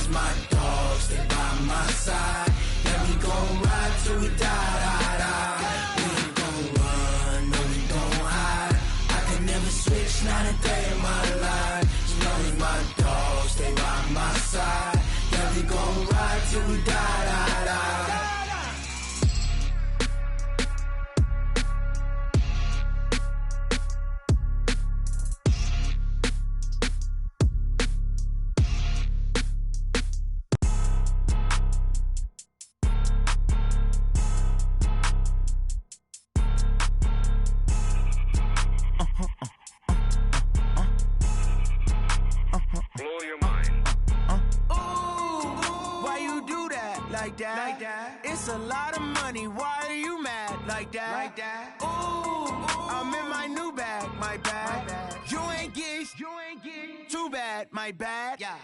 as my dogs, stay by my side. Yeah, we gon' ride till we die, die, die. We ain't gon' run, no, we gon' hide. I can never switch, not a day in my life. As long as my dogs stay by my side. Yeah, we gon' ride till we die, die, die. Blow your mind. Why you do that? Like that? Like that? It's a lot of money. Why are you mad? Like that? Like that? Ooh, I'm in my new bag. My bad. You ain't get. Too bad. My bad. Yeah.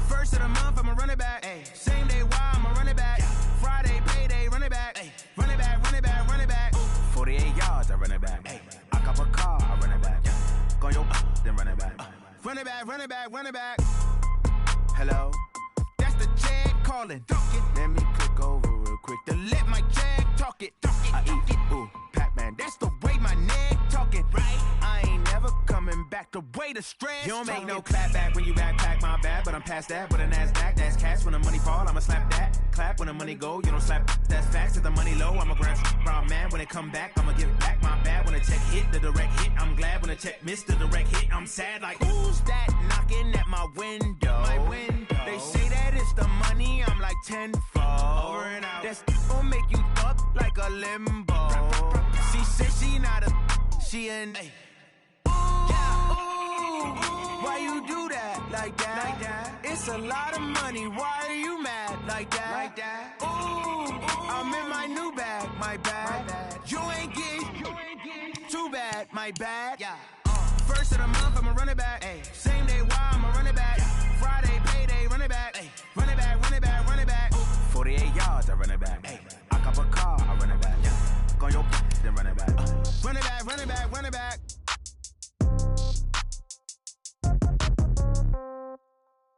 First of the month, I'ma run it back. Ay. Same day, why I'ma run it back. Yeah. Friday, payday, run it back. Ay. Run it back, run it back, run it back. Ooh. 48 yards, I run it back. Ay. I cop a car, I run it back. Yeah. Go yo, then run it back. Run it back, run it back, run it back. Hello? That's the Jag calling. Let me click over real quick to let my Jag talk it. I eat it, ooh, Pac-Man. That's the way my neck talking. Right? I ain't never coming back the way the stress. You don't make no clap back when you backpack, my bad. But I'm past that with a NASDAQ. That's cash when the money fall, I'ma slap that. Clap when the money go, you don't slap. That's facts. If the money low, I'ma grab brown man. When it come back, I'ma give it back. My bad when the check hit, the direct hit. I'm glad when the check missed the direct hit. I'm sad like, who's that knocking at my window? My window. They say that it's the money, I'm like tenfold. Over and out. That's gon' make you up like a limbo. She said she not a, she an. Why you do that? Like that? Like that? It's a lot of money. Why are you mad? Like that? Like that? Ooh, I'm in my new bag. My bad. You ain't get. Too bad. My bad. Yeah. First of the month, I'ma run it back. Ay. Same day, why I'ma run it back. Friday, payday, run it back. Ay. Run it back, run it back, run it back. 48 yards, I run it back. Ay. I cop a car, I run it back. Yeah. Go yo, then run it back. Run it back, run it back, run it back.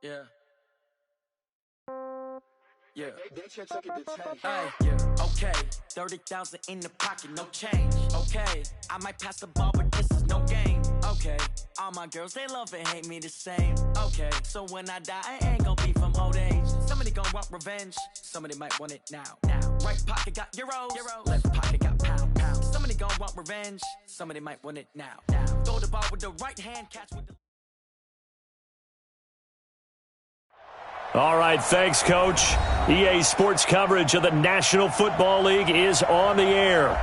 Yeah. Yeah. Okay. 30,000 in the pocket, no change. Okay. I might pass the ball, but this is no game. Okay. All my girls, they love and hate me the same. Okay. So when I die, I ain't gonna be from old age. Somebody gonna want revenge. Somebody might want it now. Right pocket got euros. Left pocket got pounds. Somebody gonna want revenge. Somebody might want it now. Throw the ball with the right hand, catch with the... All right, thanks, Coach. EA Sports coverage of the National Football League is on the air.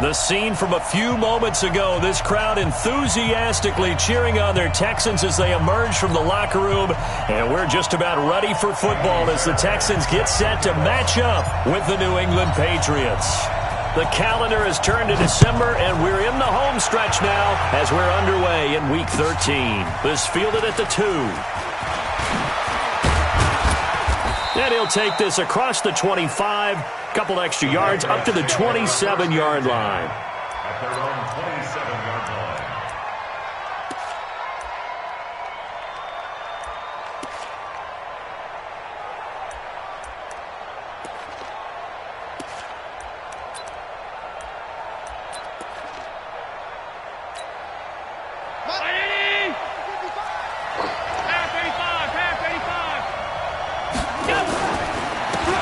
The scene from a few moments ago, this crowd enthusiastically cheering on their Texans as they emerge from the locker room. And we're just about ready for football as the Texans get set to match up with the New England Patriots. The calendar has turned to December, and we're in the home stretch now as we're underway in Week 13. This fielded at the 2. And he'll take this across the 25, couple extra yards, up to the 27-yard line. At their own 27-yard line.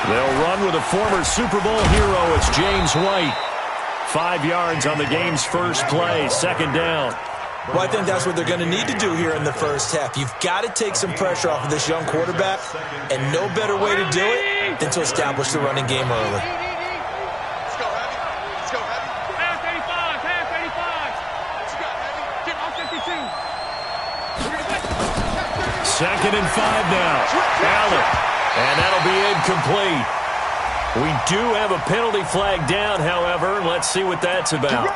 They'll run with a former Super Bowl hero. It's James White. 5 yards on the game's first play, second down. Well, I think that's what they're going to need to do here in the first half. You've got to take some pressure off of this young quarterback, and no better way to do it than to establish the running game early. Let's go, Heavy. Let's go, Heavy. Pass 35, pass 35. What you got, Heavy? Get off 52. Second and 5 now. Allen. And that'll be incomplete. We do have a penalty flag down, however. Let's see what that's about.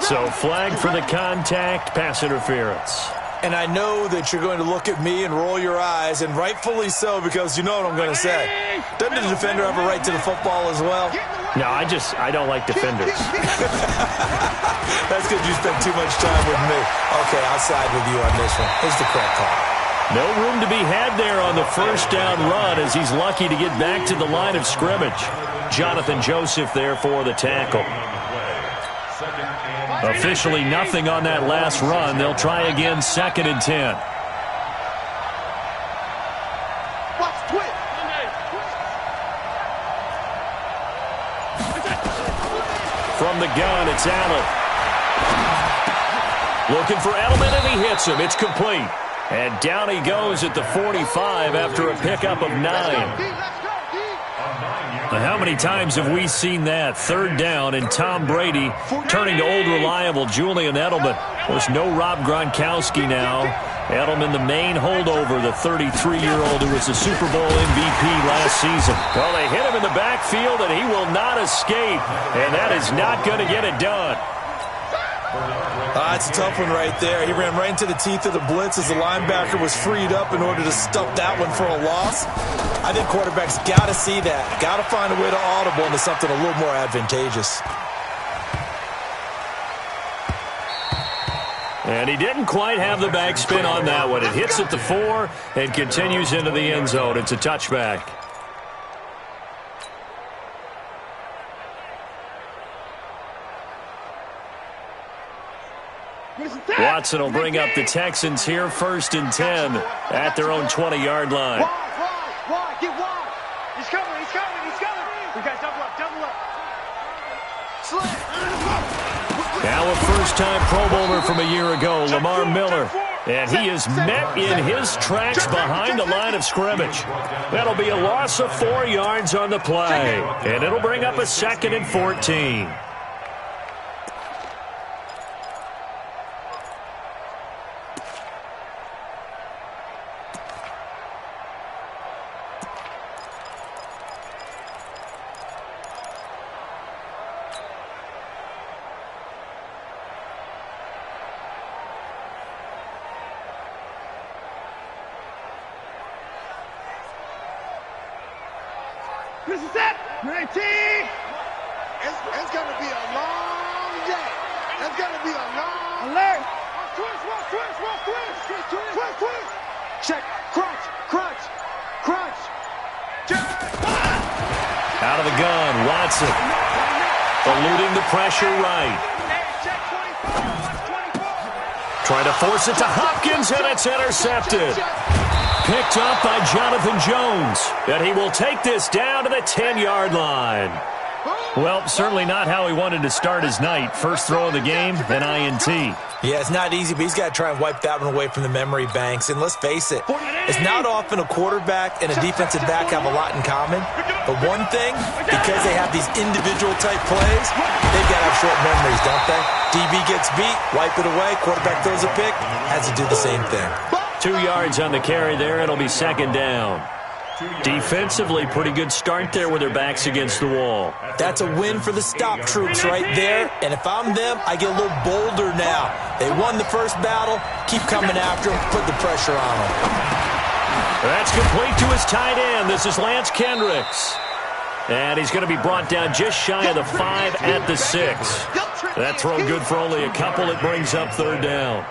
So flag for the contact, pass interference. And I know that you're going to look at me and roll your eyes, and rightfully so, because you know what I'm going to say. Doesn't the defender have a right to the football as well? No, I don't like defenders. That's because you spent too much time with me. Okay, I'll side with you on this one. It's the correct call. No room to be had there on the first down run as he's lucky to get back to the line of scrimmage. Jonathan Joseph there for the tackle. Officially nothing on that last run. They'll try again, 2nd and 10. From the gun, it's Allen. Looking for Edelman, and he hits him. It's complete. And down he goes at the 45 after a pickup of 9. How many times have we seen that? 3rd down, and Tom Brady turning to old reliable Julian Edelman. There's no Rob Gronkowski now. Edelman, the main holdover, the 33-year-old who was the Super Bowl MVP last season. Well, they hit him in the backfield, and he will not escape. And that is not going to get it done. It's a tough one right there. He ran right into the teeth of the blitz as the linebacker was freed up in order to stuff that one for a loss. I think quarterbacks got to see that. Got to find a way to audible into something a little more advantageous. And he didn't quite have the backspin on that one. It hits at the 4 and continues into the end zone. It's a touchback. Watson will bring up the Texans here, 1st and 10 at their own 20-yard line. Wide, get wide. He's coming, he's coming, he's coming. We got double up. Now a first-time Pro Bowler from a year ago, Lamar Miller. And he is met in his tracks behind the line of scrimmage. That'll be a loss of 4 yards on the play. And it'll bring up a 2nd and 14. This is it. 19. It's going to be a long day. It's going to be a long alert. Twist. Check. Crunch. Out of the gun, Watson. Eluding the pressure right. Trying to force it to Hopkins, and it's intercepted. Picked up by Jonathan Jones. And he will take this down to the 10-yard line. Well, certainly not how he wanted to start his night. First throw of the game, then INT. Yeah, it's not easy, but he's got to try and wipe that one away from the memory banks. And let's face it, it's not often a quarterback and a defensive back have a lot in common. But one thing, because they have these individual type plays, they've got to have short memories, don't they? DB gets beat, wipe it away, quarterback throws a pick, has to do the same thing. 2 yards on the carry there. It'll be 2nd down. Defensively, pretty good start there with their backs against the wall. That's a win for the stop troops right there. And if I'm them, I get a little bolder now. They won the first battle. Keep coming after them. Put the pressure on them. That's complete to his tight end. This is Lance Kendricks. And he's going to be brought down just shy of the 5 at the 6. That throw good for only a couple. It brings up 3rd down.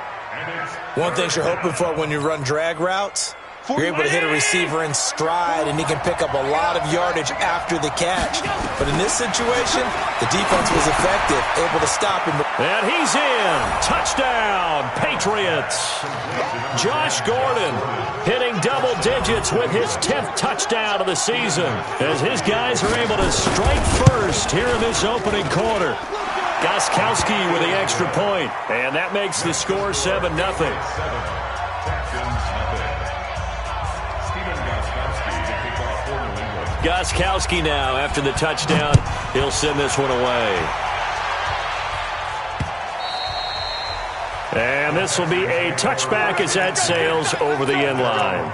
One thing you're hoping for when you run drag routes, you're able to hit a receiver in stride, and he can pick up a lot of yardage after the catch. But in this situation, the defense was effective, able to stop him. And he's in. Touchdown, Patriots. Josh Gordon hitting double digits with his 10th touchdown of the season as his guys are able to strike first here in this opening quarter. Gostkowski with the extra point, and that makes the score 7-0. Gostkowski now, after the touchdown, he'll send this one away. And this will be a touchback as that sails over the end line.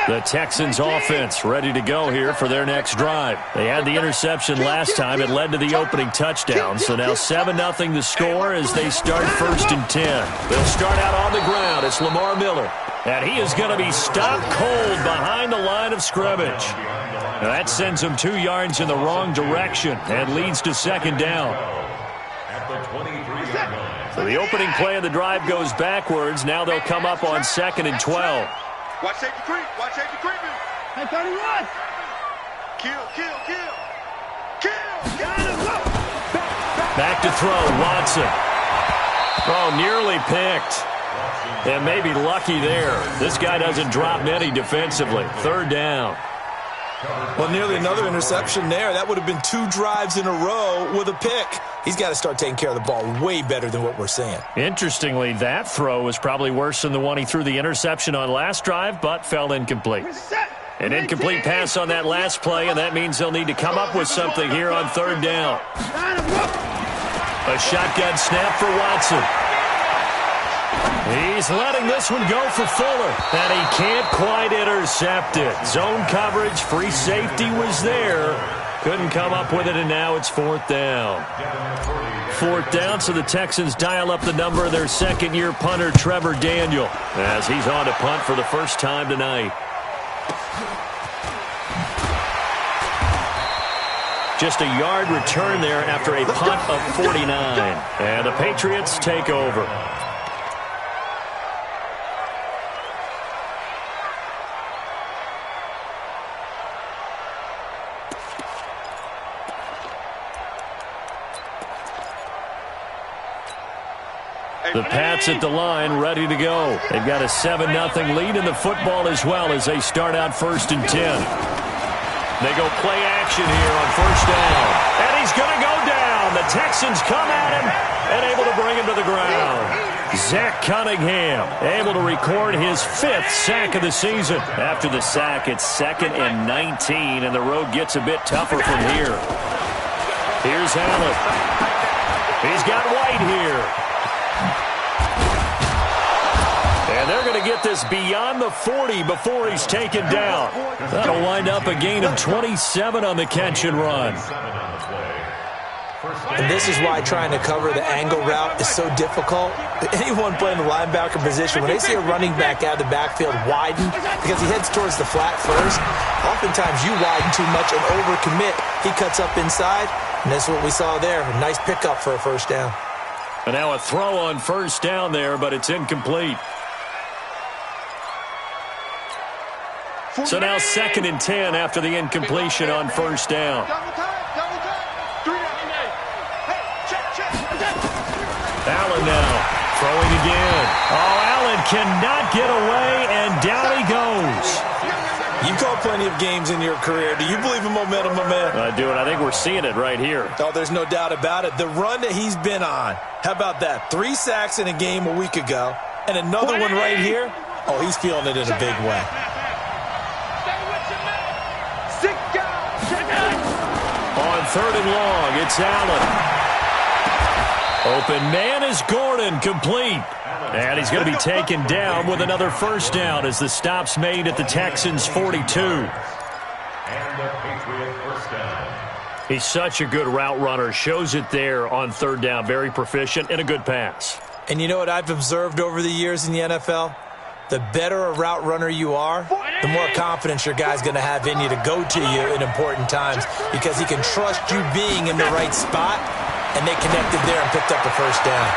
The Texans offense ready to go here for their next drive. They had the interception last time. It led to the opening touchdown. So now 7-0 the score as they start 1st and 10. They'll start out on the ground. It's Lamar Miller. And he is going to be stopped cold behind the line of scrimmage. Now that sends him 2 yards in the wrong direction and leads to 2nd down. the opening play of the drive goes backwards. Now they'll come up on 2nd and 12. Watch safety creep. Watch safety creeping. Hey, 31. Kill, kill, kill. Kill. Back to throw, Watson. Oh, nearly picked. And maybe lucky there. This guy doesn't drop many defensively. 3rd down. Well, nearly another interception there. That would have been 2 drives in a row with a pick. He's got to start taking care of the ball way better than what we're seeing. Interestingly, that throw was probably worse than the one he threw the interception on last drive, but fell incomplete. An incomplete pass on that last play, and that means they'll need to come up with something here on 3rd down. A shotgun snap for Watson. He's letting this one go for Fuller, and he can't quite intercept it. Zone coverage, free safety was there. Couldn't come up with it, and now it's 4th down. 4th down, so the Texans dial up the number of their second-year punter, Trevor Daniel, as he's on to punt for the first time tonight. Just a yard return there after a punt of 49. And the Patriots take over. The Pats at the line, ready to go. They've got a 7-0 lead in the football as well as they start out 1st and 10. They go play action here on 1st down. And he's going to go down. The Texans come at him and able to bring him to the ground. Zach Cunningham able to record his 5th sack of the season. After the sack, it's 2nd and 19, and the road gets a bit tougher from here. Here's Allen. He's got White here. And they're going to get this beyond the 40 before he's taken down. That'll wind up a gain of 27 on the catch and run. And this is why trying to cover the angle route is so difficult. Anyone playing the linebacker position, when they see a running back out of the backfield widen because he heads towards the flat first, oftentimes you widen too much and overcommit. He cuts up inside, and that's what we saw there. A nice pickup for a 1st down. And now a throw on 1st down there, but it's incomplete. So now 2nd and 10 after the incompletion on 1st down. Allen now throwing again. Oh, Allen cannot get away, and down he goes. You've called plenty of games in your career. Do you believe in momentum, my man? I do, and I think we're seeing it right here. Oh, there's no doubt about it. The run that he's been on. How about that? 3 sacks in a game a week ago, and another one right here. Oh, he's feeling it in a big way. On 3rd and long, it's Allen. Open man is Gordon, complete. And he's going to be taken down with another 1st down as the stop's made at the Texans' 42. And the Patriot 1st down. He's such a good route runner. Shows it there on 3rd down. Very proficient and a good pass. And you know what I've observed over the years in the NFL? The better a route runner you are, the more confidence your guy's going to have in you to go to you in important times because he can trust you being in the right spot, and they connected there and picked up the 1st down.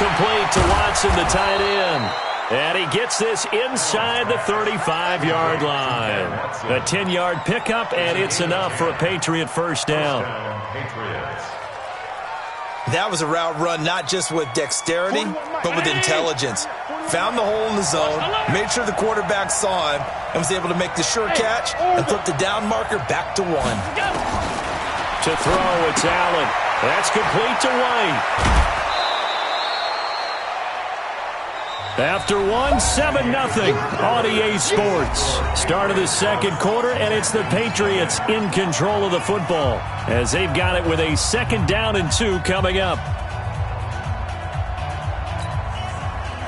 Complete to Watson, the tight end. And he gets this inside the 35-yard line. A 10-yard pickup, and it's enough for a Patriot 1st down. That was a route run not just with dexterity, but with intelligence. Found the hole in the zone, made sure the quarterback saw him, and was able to make the sure catch and flip the down marker back to 1. To throw, it's Allen. That's complete to White. After 7-0 on EA Sports. Start of the 2nd quarter, and it's the Patriots in control of the football as they've got it with a 2nd down and 2 coming up.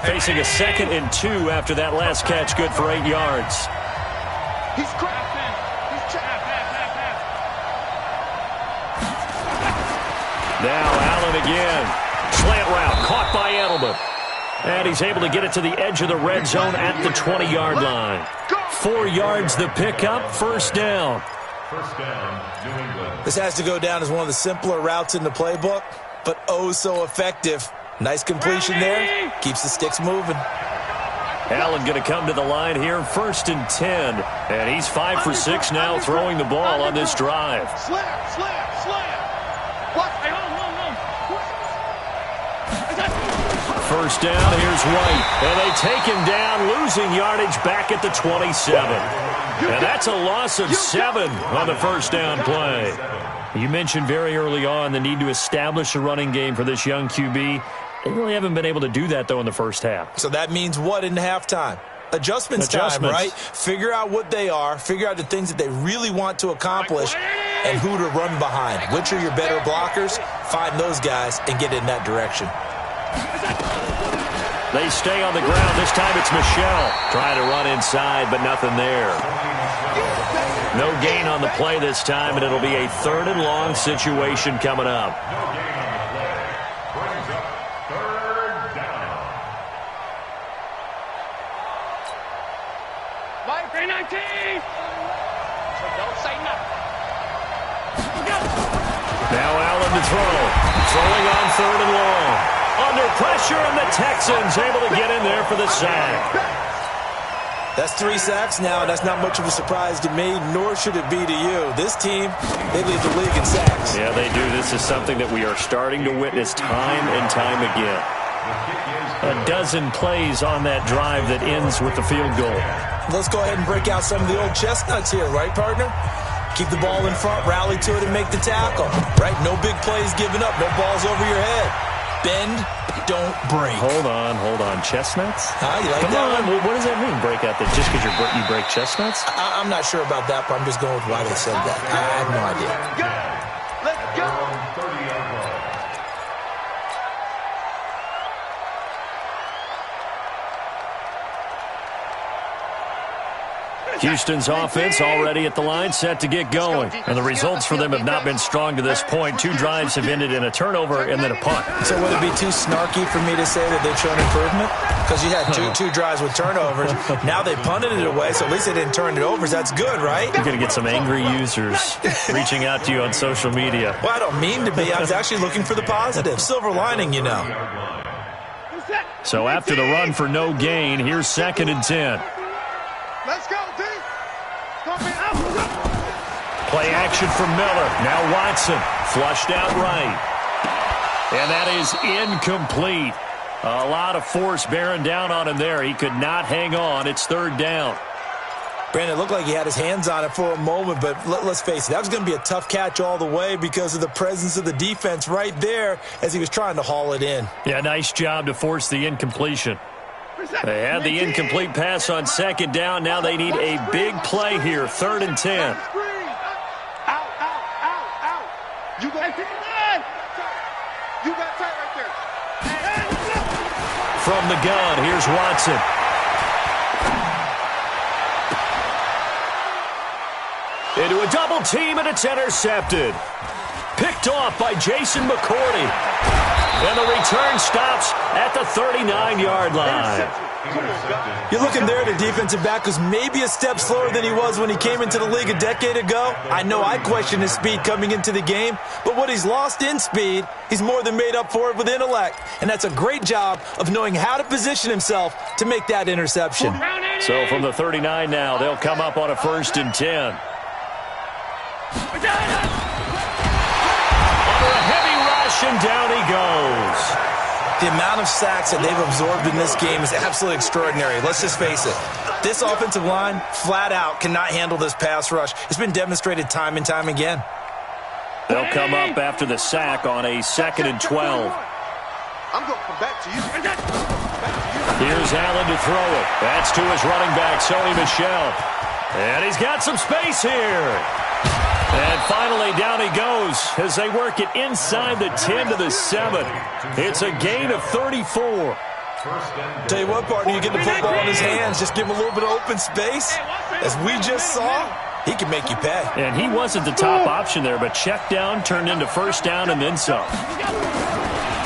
Facing a 2nd and 2 after that last catch, good for 8 yards. He's crafting. He's Now Allen again. Slant route caught by Edelman. And he's able to get it to the edge of the red zone at the 20-yard line. 4 yards the pickup, 1st down. 1st down, New England. This has to go down as one of the simpler routes in the playbook, but oh so effective Nice completion there. Keeps the sticks moving. Allen going to come to the line here, 1st and 10. And he's 5 for 6 now throwing the ball on this drive. Slam, slam, slam. What? Hey, First down, here's White. And they take him down, losing yardage back at the 27. And that's a loss of 7 on the first down play. You mentioned very early on the need to establish a running game for this young QB. They really haven't been able to do that, though, in the first half. So that means what in halftime? Adjustments time, right? Figure out what they are, figure out the things that they really want to accomplish, and who to run behind. Which are your better blockers? Find those guys and get in that direction. They stay on the ground. This time it's Michelle trying to run inside, but nothing there. No gain on the play this time, and it'll be a 3rd and long situation coming up. Now Allen to throw. Throwing on 3rd and long. Under pressure, and the Texans able to get in there for the sack. That's 3 sacks now. That's not much of a surprise to me, nor should it be to you. This team, they lead the league in sacks. Yeah, they do. This is something that we are starting to witness time and time again. A dozen plays on that drive that ends with the field goal. Let's go ahead and break out some of the old chestnuts here, right, partner? Keep the ball in front, rally to it, and make the tackle. Right? No big plays given up. No balls over your head. Bend, don't break. Hold on. Chestnuts? You like Come that on. one? What does that mean, break out? That just because you break chestnuts? I'm not sure about that, but I'm just going with why they said that. I have no idea. Let's go. Houston's offense already at the line, set to get going. And the results for them have not been strong to this point. 2 drives have ended in a turnover and then a punt. So would it be too snarky for me to say that they've shown improvement? Because you had two drives with turnovers. Now they punted it away, so at least they didn't turn it over. So that's good, right? You're going to get some angry users reaching out to you on social media. Well, I don't mean to be. I was actually looking for the positive. Silver lining, you know. So after the run for no gain, here's 2nd and 10. Let's go, D. Play action from Miller. Now Watson. Flushed out right. And that is incomplete. A lot of force bearing down on him there. He could not hang on. It's 3rd down. Brandon, it looked like he had his hands on it for a moment, but let's face it, that was going to be a tough catch all the way because of the presence of the defense right there as he was trying to haul it in. Yeah, nice job to force the incompletion. They had the incomplete pass on 2nd down. Now they need a big play here. 3rd and 10. Out. You got tight right there. From the gun, here's Watson. Into a double team, and it's intercepted. Picked off by Jason McCourty. And the return stops at the 39-yard line. You're looking there at a defensive back who's maybe a step slower than he was when he came into the league a decade ago. I know I questioned his speed coming into the game, but what he's lost in speed, he's more than made up for it with intellect. And that's a great job of knowing how to position himself to make that interception. So from the 39 now, they'll come up on a 1st and 10. And down he goes. The amount of sacks that they've absorbed in this game is absolutely extraordinary. Let's just face it. This offensive line, flat out, cannot handle this pass rush. It's been demonstrated time and time again. They'll come up after the sack on a 2nd and 12. I'm going to come back to you. Here's Allen to throw it. That's to his running back, Sony Michel. And he's got some space here. And finally, down he goes as they work it inside the 10 to the 7. It's a gain of 34. Tell you what, partner, you get the football in his hands, just give him a little bit of open space. As we just saw, he can make you pay. And he wasn't the top option there, but check down turned into 1st down and then some.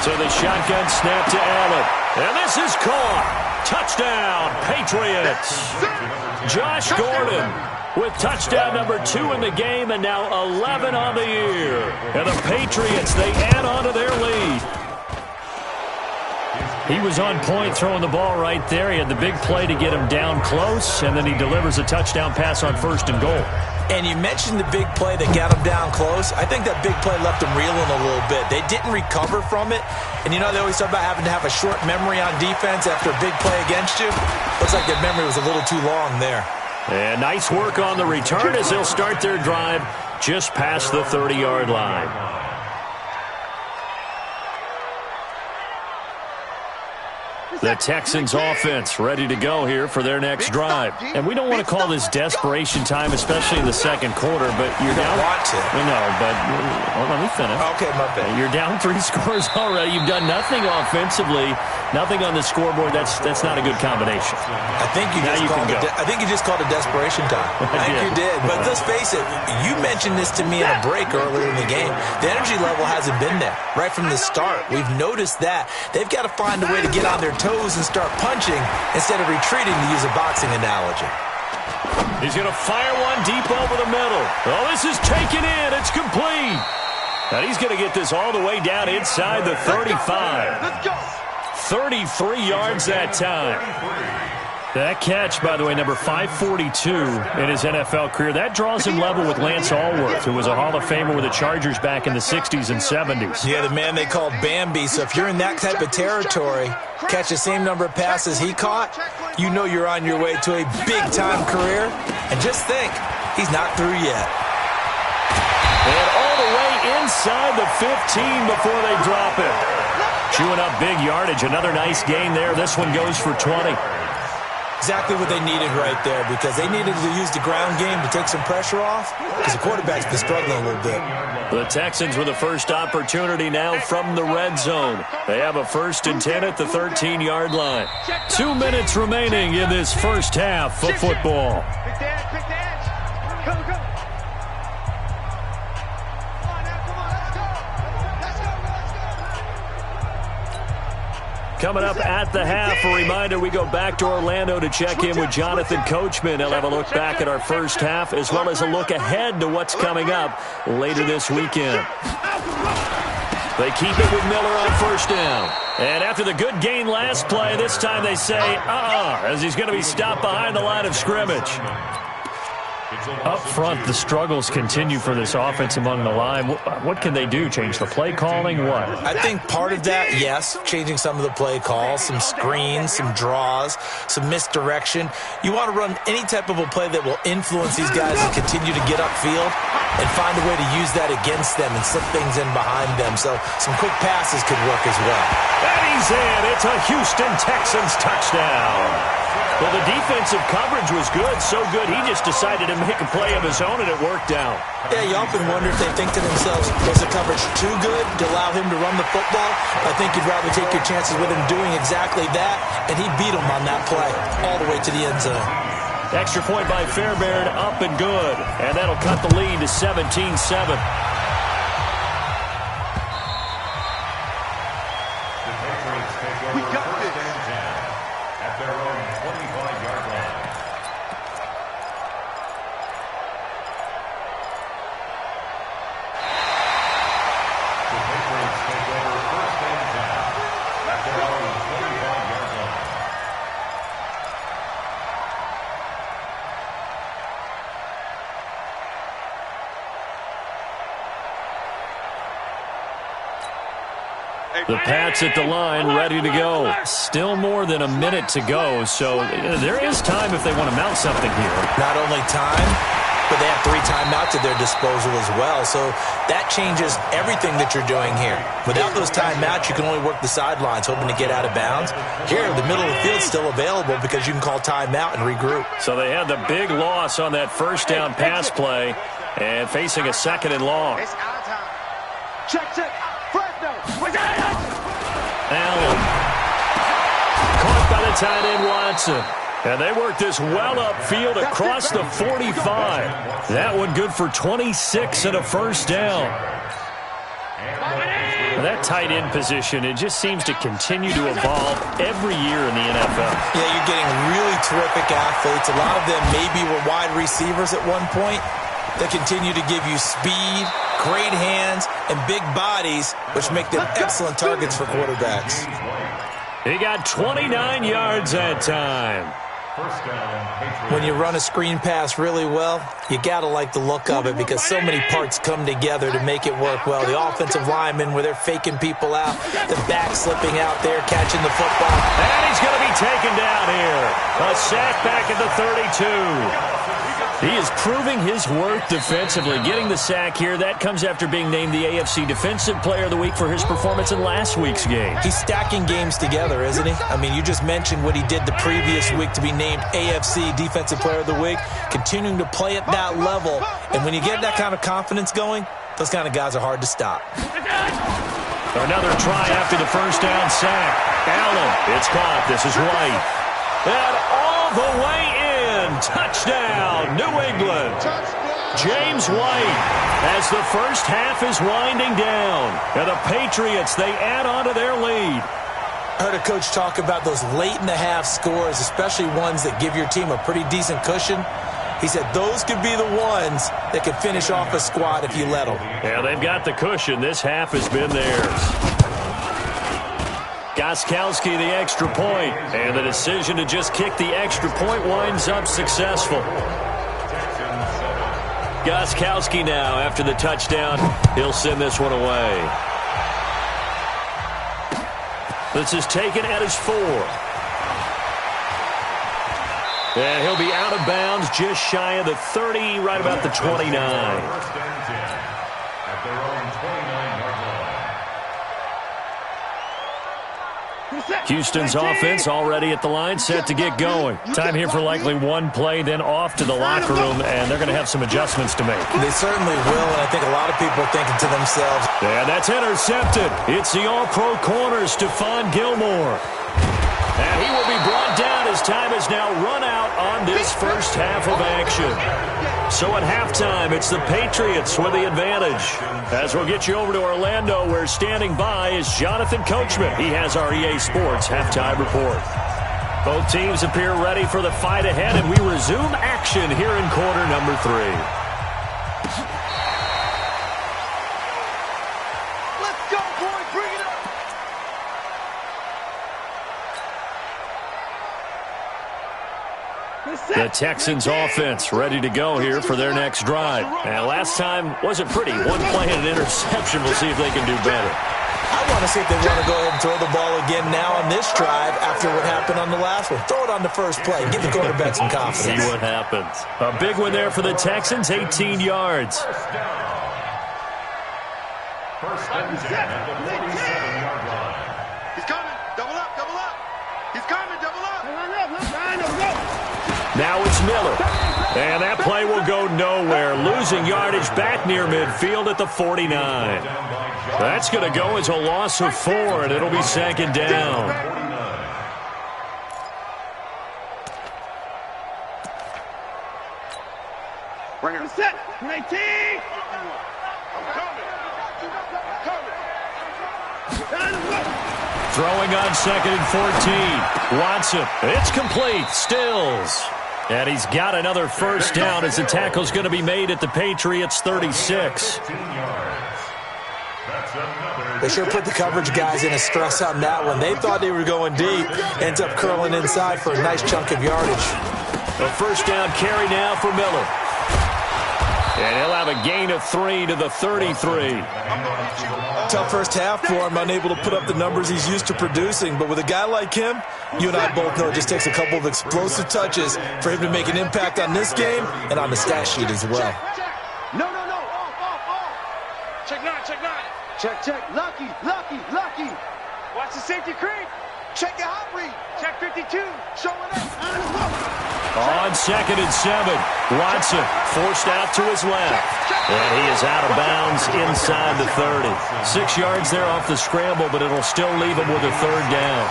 So the shotgun snap to Allen. And this is caught. Touchdown, Patriots. Josh Gordon with touchdown number 2 in the game and now 11 on the year. And the Patriots, they add on to their lead. He was on point throwing the ball right there. He had the big play to get him down close, and then he delivers a touchdown pass on 1st and goal. And you mentioned the big play that got him down close. I think that big play left him reeling a little bit. They didn't recover from it. And you know, they always talk about having to have a short memory on defense after a big play against you. Looks like their memory was a little too long there. And nice work on the return as they'll start their drive just past the 30-yard line. The Texans offense ready to go here for their next drive. And we don't want to call this desperation time, especially in the second quarter, but you're down. Want to. We know, but let me finish. Okay, my bad. You're down 3 scores already. You've done nothing offensively, nothing on the scoreboard. That's not a good combination. I think you just called it desperation time. I think you did. But let's face it, you mentioned this to me in a break earlier in the game. The energy level hasn't been there right from the start. We've noticed that. They've got to find a way to get on their toes and start punching instead of retreating, to use a boxing analogy. He's going to fire one deep over the middle. Oh, this is taken in. It's complete. And he's going to get this all the way down inside the 35. Let's go. 33 yards that time. That catch, by the way, number 542 in his NFL career. That draws him level with Lance Allworth, who was a Hall of Famer with the Chargers back in the 60s and 70s. Yeah, the man they called Bambi. So if you're in that type of territory, catch the same number of passes he caught, you know you're on your way to a big-time career. And just think, he's not through yet. And all the way inside the 15 before they drop it. Chewing up big yardage. Another nice gain there. This one goes for 20. Exactly what they needed right there, because they needed to use the ground game to take some pressure off, because the quarterback's been struggling a little bit. The Texans with the first opportunity now from the red zone. They have a 1st and 10 at the 13-yard line. 2 minutes remaining in this first half of football. Pick the edge, pick the edge. Go, go. Come on now, come on, let's go. Let's go, let's go. Coming up at the half, a reminder, we go back to Orlando to check in with Jonathan Coachman. He'll have a look back at our first half, as well as a look ahead to what's coming up later this weekend. They keep it with Miller on 1st down. And after the good gain last play, this time they say, as he's going to be stopped behind the line of scrimmage. Up front, the struggles continue for this offense among the line. What can they do? Change the play calling? What? I think part of that, yes, changing some of the play calls, some screens, some draws, some misdirection. You want to run any type of a play that will influence these guys and continue to get upfield and find a way to use that against them and slip things in behind them. So some quick passes could work as well. And he's in. It's a Houston Texans touchdown. Well, the defensive coverage was good, so good he just decided to make a play of his own, and it worked out. Yeah, you often wonder if they think to themselves, was the coverage too good to allow him to run the football? I think you'd rather take your chances with him doing exactly that, and he beat him on that play all the way to the end zone. Extra point by Fairbairn, up and good, and that'll cut the lead to 17-7. We got this. At their own 25-yard line. The Patriots take over 1st and 10 at their own 25-yard line. The Pats at the line, ready to go. Still more than a minute to go, so there is time if they want to mount something here. Not only time, but they have 3 timeouts at their disposal as well, so that changes everything that you're doing here. Without those timeouts, you can only work the sidelines, hoping to get out of bounds. Here, the middle of the field's still available because you can call timeout and regroup. So they had the big loss on that 1st down pass play and facing a 2nd and long. It's our time. Check, check. Fresno. We got it. Allen. Caught by the tight end Watson. And they work this well upfield across the 45. That one good for 26 and a 1st down. That tight end position, it just seems to continue to evolve every year in the NFL. Yeah, you're getting really terrific athletes. A lot of them maybe were wide receivers at one point. They continue to give you speed, great hands, and big bodies, which make them excellent targets for quarterbacks. He got 29 yards that time. First down, Patriots. When you run a screen pass really well, you got to like the look of it because so many parts come together to make it work well. The offensive linemen where they're faking people out, the back slipping out there, catching the football. And he's going to be taken down here. A sack back at the 32. He is proving his worth defensively. Getting the sack here, that comes after being named the AFC Defensive Player of the Week for his performance in last week's game. He's stacking games together, isn't he? I mean, you just mentioned what he did the previous week to be named AFC Defensive Player of the Week, continuing to play at that level. And when you get that kind of confidence going, those kind of guys are hard to stop. Another try after the first down sack. Allen, it's caught. This is White. And all the way in. Touchdown, New England. James White as the first half is winding down. And the Patriots, they add on to their lead. I heard a coach talk about those late-in-the-half scores, especially ones that give your team a pretty decent cushion. He said those could be the ones that could finish off a squad if you let them. Yeah, they've got the cushion. This half has been theirs. Gostkowski, the extra point, and the decision to just kick the extra point winds up successful. Gostkowski now, after the touchdown, he'll send this one away. This is taken at his 4. And he'll be out of bounds just shy of the 30, right about the 29. First and 10 at their own 29-yard line. Houston's offense already at the line, set to get going. Time here for likely one play, then off to the locker room, and they're going to have some adjustments to make. They certainly will, and I think a lot of people are thinking to themselves. And that's intercepted. It's the all-pro corner, Stephon Gilmore. And he will be brought down as time has now run out on this first half of action. So at halftime, it's the Patriots with the advantage. As we'll get you over to Orlando, where standing by is Jonathan Coachman. He has our EA Sports halftime report. Both teams appear ready for the fight ahead, and we resume action here in quarter number 3. Let's go, boys. Bring it up. The Texans offense ready to go here for their next drive. And last time wasn't pretty. One play and an interception. We'll see if they can do better. I want to see if they want to go ahead and throw the ball again now on this drive after what happened on the last one. Throw it on the first play. Give the quarterback some confidence. See what happens. A big one there for the Texans, 18 yards. First and 10 at the 47-yard line. He's coming. Double up, double up. He's coming, double up. Now it's Miller. And that play will go nowhere. Losing yardage back near midfield at the 49. That's going to go as a loss of 4, and it'll be second down. Bring her. Set. 19. Throwing on second and 14. Watson. It's complete. Stills. And he's got another first down as the tackle's going to be made at the Patriots' 36. They sure put the coverage guys in a stress on that one. They thought they were going deep. Ends up curling inside for a nice chunk of yardage. A first down carry now for Miller. And he'll have a gain of 3 to the 33. Tough first half for him, unable to put up the numbers he's used to producing. But with a guy like him, you and I both know it just takes a couple of explosive touches for him to make an impact on this game and on the stat sheet as well. No. Off. Check 9, check 9. Check. Lucky. Watch the safety creep. Check your hot read. Check 52. Showing up. On second and 7, Watson forced out to his left. And he is out of bounds inside the 30. 6 yards there off the scramble, but it'll still leave him with a third down.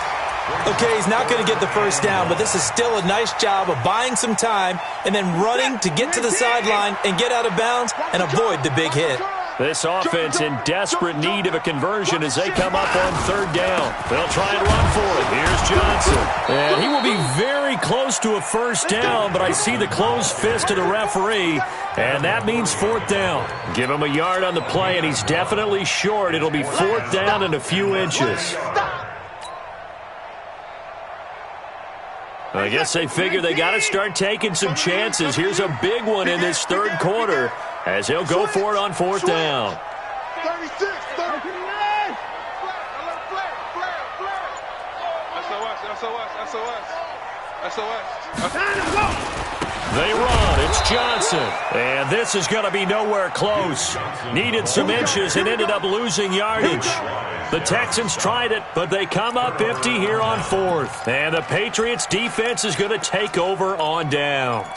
Okay, he's not going to get the first down, but this is still a nice job of buying some time and then running to get to the sideline and get out of bounds and avoid the big hit. This offense in desperate need of a conversion as they come up on third down. They'll try and run for it. Here's Johnson. And he will be very close to a first down, but I see the closed fist of the referee, and that means fourth down. Give him a yard on the play, and he's definitely short. It'll be fourth down and a few inches. I guess they figure they got to start taking some chances. Here's a big one in this third quarter as he'll go for it on fourth down. 36, 30. They run. It's Johnson. And this is going to be nowhere close. Needed some inches and ended up losing yardage. The Texans tried it, but they come up empty here on fourth. And the Patriots defense is going to take over on downs.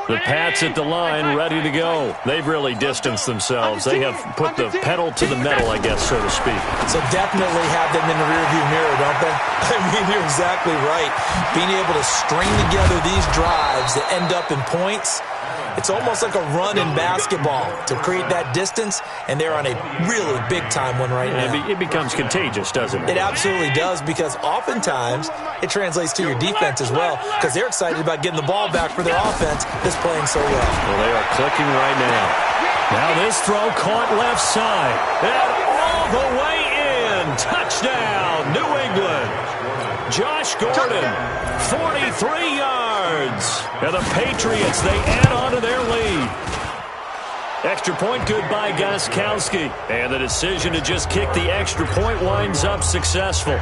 The Pats at the line, ready to go. They've really distanced themselves. They have put the pedal to the metal, I guess, so to speak. So definitely have them in the rearview mirror, don't they? I mean, you're exactly right. Being able to string together these drives that end up in points, it's almost like a run in basketball to create that distance, and they're on a really big-time one right now. It becomes contagious, doesn't it? It absolutely does, because oftentimes it translates to your defense as well, because they're excited about getting the ball back for their offense that's playing so well. Well, they are clicking right now. Now this throw caught left side. And all the way in. Touchdown, New England. Josh Gordon, 43 yards. And the Patriots, they add on to their lead. Extra point good by Gostkowski. And the decision to just kick the extra point winds up successful.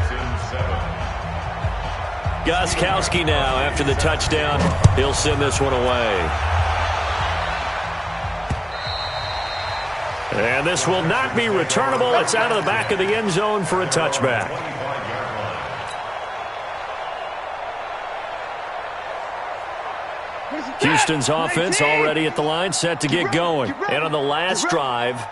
Gostkowski now, after the touchdown, he'll send this one away. And this will not be returnable. It's out of the back of the end zone for a touchback. Houston's offense already at the line, set to get going. And on the last drive,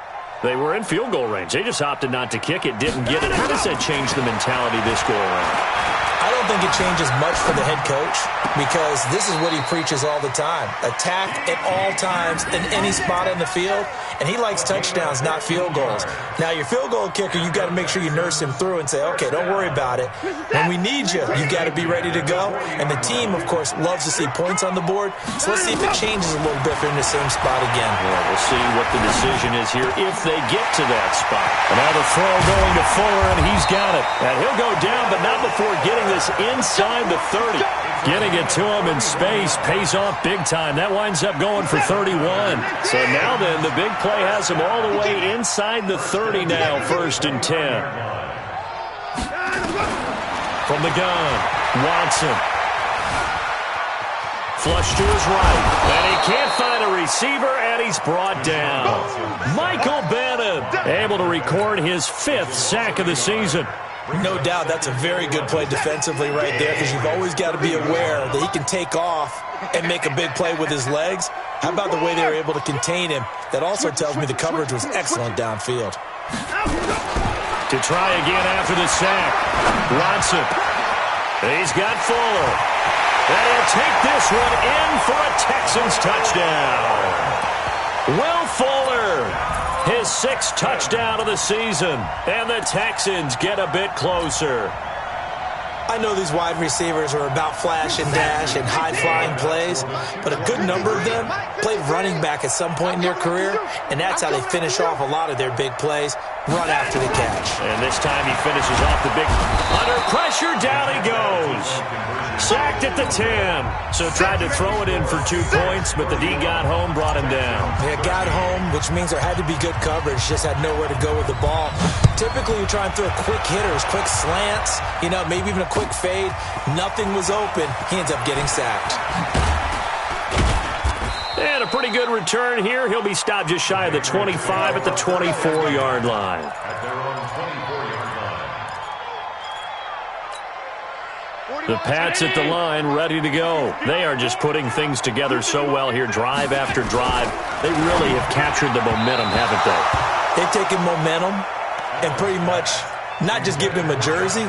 they were in field goal range. They just opted not to kick it, didn't get it. How does that change the mentality this go around? I don't think it changes much for the head coach, because this is what he preaches all the time. Attack at all times in any spot on the field, and he likes touchdowns, not field goals. Now, your field goal kicker, you've got to make sure you nurse him through and say, okay, don't worry about it. When we need you, you've got to be ready to go. And the team, of course, loves to see points on the board, so let's see if it changes a little bit if they're in the same spot again. Well, we'll see what the decision is here if they get to that spot. Another throw going to Fuller, and he's got it. And he'll go down, but not before getting this inside the 30. Getting it to him in space pays off big time. That winds up going for 31. So now then, the big play has him all the way inside the 30 now, 1st and 10. From the gun, Watson. Flush to his right. And he can't find a receiver, and he's brought down. Michael Bannon able to record his 5th sack of the season. No doubt that's a very good play defensively right there, because you've always got to be aware that he can take off and make a big play with his legs. How about the way they were able to contain him? That also tells me the coverage was excellent downfield. To try again after the sack, Watson. He's got Fuller. And he'll take this one in for a Texans touchdown. Will Fuller, his 6th touchdown of the season, and the Texans get a bit closer. I know these wide receivers are about flash and dash and high-flying plays, but a good number of them played running back at some point in their career, and that's how they finish off a lot of their big plays, run after the catch. And this time he finishes off the big, under pressure, down he goes. Sacked at the 10. So tried to throw it in for 2 points, but the D got home, brought him down. Yeah, got home, which means there had to be good coverage, just had nowhere to go with the ball. Typically, you try and throw quick hitters, quick slants, maybe even a quick fade. Nothing was open. He ends up getting sacked. And a pretty good return here. He'll be stopped just shy of the 25 at the 24-yard line. The Pats at the line, ready to go. They are just putting things together so well here, drive after drive. They really have captured the momentum, haven't they? They've taken momentum and pretty much not just given him a jersey,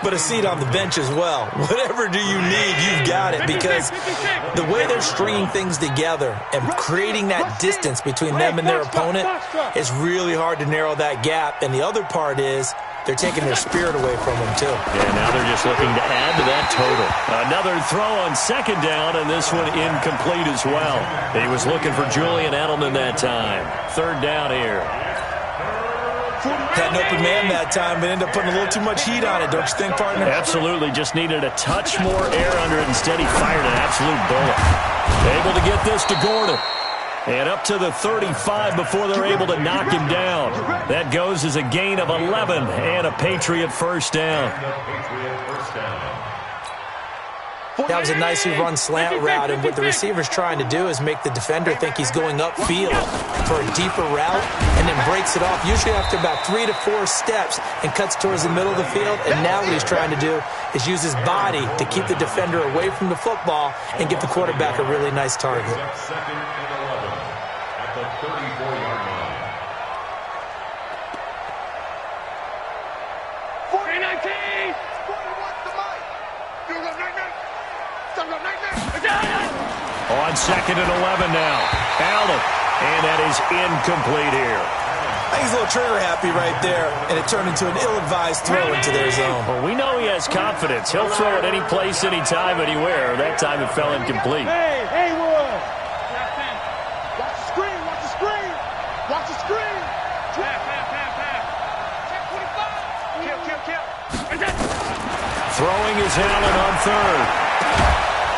but a seat on the bench as well. Whatever do you need, you've got it, because the way they're stringing things together and creating that distance between them and their opponent is really hard to narrow that gap. And the other part is they're taking their spirit away from them, too. Yeah, now they're just looking to add to that total. Another throw on 2nd down, and this one incomplete as well. He was looking for Julian Edelman that time. 3rd down here. Had an open man that time, but ended up putting a little too much heat on it, don't you think, partner? Absolutely. Just needed a touch more air under it. Instead, he fired an absolute bullet. Able to get this to Gordon. And up to the 35 before they're able to knock him down. That goes as a gain of 11 and a Patriot first down. That was a nicely run slant route, and what the receiver's trying to do is make the defender think he's going upfield for a deeper route and then breaks it off, usually after about 3 to 4 steps, and cuts towards the middle of the field. And now what he's trying to do is use his body to keep the defender away from the football and give the quarterback a really nice target. Second and 11 at the 34-yard line. 40-19! On second and 11 now. Allen. And that is incomplete here. I think he's a little trigger happy right there, and it turned into an ill-advised throw into their zone. Well, we know he has confidence. He'll throw it any place, anytime, anywhere. That time it fell incomplete. Hey, Haywood! Watch the screen, watch the screen! Watch the screen! Kill. Throwing is Allen on third.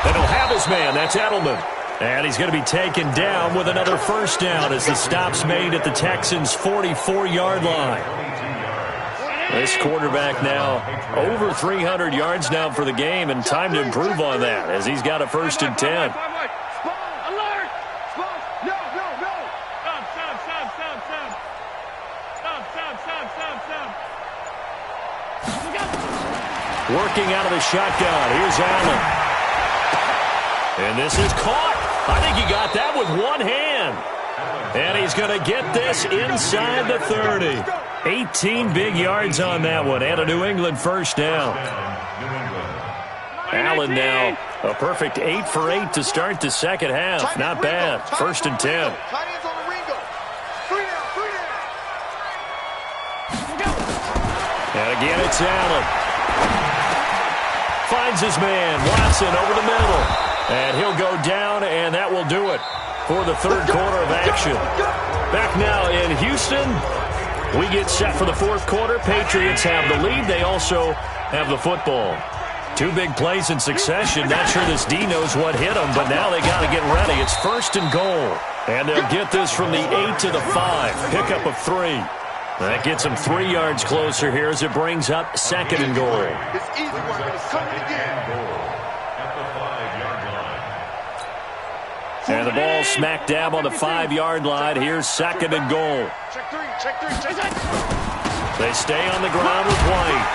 And he'll have his man. That's Edelman. And he's going to be taken down with another first down as the stop's made at the Texans' 44-yard line. This quarterback now over 300 yards now for the game, and time to improve on that as he's got a first and 10. Working out of the shotgun. Here's Allen. And this is caught. I think he got that with one hand. And he's going to get this inside the 30. 18 big yards on that one, and a New England first down. Allen now a perfect 8 for 8 to start the second half. Not bad. First and 10. And again, it's Allen. Finds his man, Watson, over the middle. And he'll go down, and that will do it for the third quarter of action. Back now in Houston, we get set for the fourth quarter. Patriots have the lead. They also have the football. 2 big plays in succession. Not sure this D knows what hit them, but now they got to get ready. It's first and goal. And they'll get this from the 8 to the 5. Pickup of 3. That gets them 3 yards closer here as it brings up second and goal. It's easy work, and it's coming again. And the ball smack dab on the 5-yard line. Here's second and goal. Check three. They stay on the ground with White.